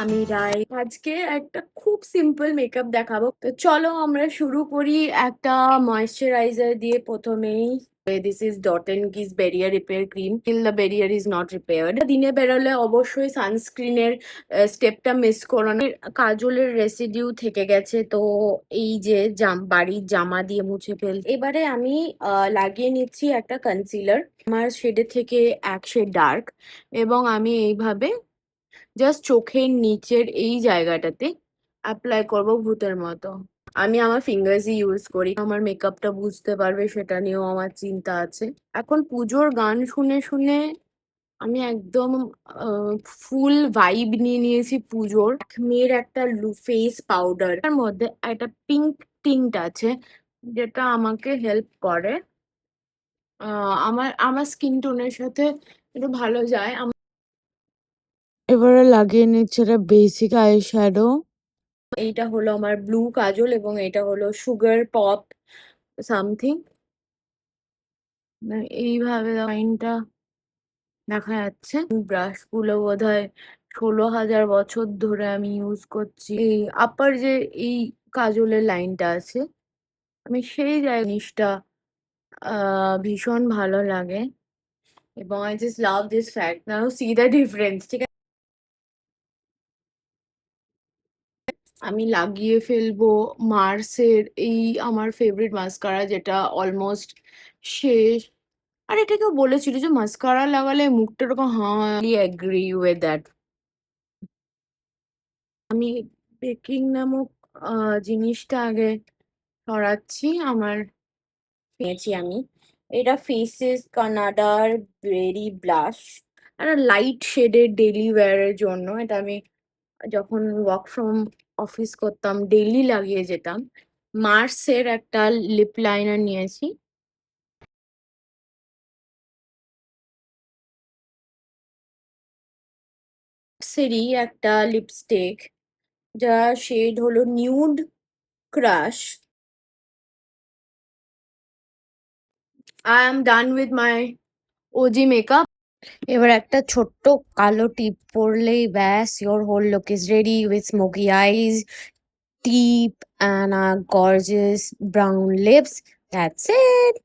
আমি রায়। আজকে একটা খুব সিম্পল মেকআপ দেখাবো, তো চলো আমরা শুরু করি একটা ময়েশ্চারাইজার দিয়ে। প্রথমেই দিস ইজ ডট এন্ড গিজ barrier repair cream, till the barrier is not repaired. দিনে বেরোলে অবশ্যই সানস্ক্রিনের স্টেপটা মিস করো না। কাজলের রেসিডিউ থেকে গেছে, তো এই যে বাড়ির জামা দিয়ে মুছে ফেল। এবারে আমি লাগিয়ে নিচ্ছি একটা কনসিলার, আমার শেডের থেকে এক শেড ডার্ক, এবং আমি এইভাবে জাস্ট চোখের নিচের এই জায়গাটাতে অ্যাপ্লাই করব ভূতের মতো। আমি আমার ফিঙ্গার্সই ইউজ করি, আমার মেকআপটা বুঝতে পারবে সেটা নিয়েও আমার চিন্তা আছে। এখন পুজোর গান শুনে শুনে আমি একদম ফুল ভাইব নিয়ে নিয়েছি পুজোর। মেয়ের একটা ফেস পাউডার, তার মধ্যে একটা পিঙ্ক টিন্ট আছে যেটা আমাকে হেল্প করে, আমার আমার স্কিন টোনের সাথে একটু ভালো যায়। এবারে লাগিয়ে নিচ্ছে এটা বেসিক আই শ্যাডো। এইটা হলো আমার ব্লু কাজল এবং এটা হলো সুগার পপ সামথিং। এইভাবে লাইনটা দেখা যাচ্ছে। ব্রাশ গুলো বোধহয় 16,000 বছর ধরে আমি ইউজ করছি। এই আপার যে এই কাজলের লাইনটা আছে, আমি সেই জিনিসটা ভীষণ ভালো লাগে, এবং I just love this fact. Now C the difference. ঠিক আছে, আমি লাগিয়ে ফেলবো মার্সের এই আমার ফেভারিট মাস্কারা, যেটা অলমোস্ট শেষ। আর এটা কেউ বলেছিল যে মাস্কারা লাগালে মুখটা এরকম, হ্যাঁ এগ্রি উইথ দ্যাট। আমি বেকিং নামক জিনিসটা আগে সরাচ্ছি। আমার পেয়েছি আমি, এটা ফেসেস কানাডার বেরি ব্লাশ, একটা লাইট শেডের ডেলি ওয়্যারের জন্য। এটা আমি যখন ওয়ার্ক ফ্রম অফিস করতাম ডেইলি লাগিয়ে যেতাম। মার্সের একটা লিপ লাইনার নিয়েছি, মার্সেরই একটা লিপস্টিক, যা শেড হলো nude crush. I am done with my OG makeup. এবার একটা ছোট্ট কালো টিপ পরলেই ব্যাস, your whole look is ready with smoky eyes, টিপ, and a gorgeous brown lips. That's it.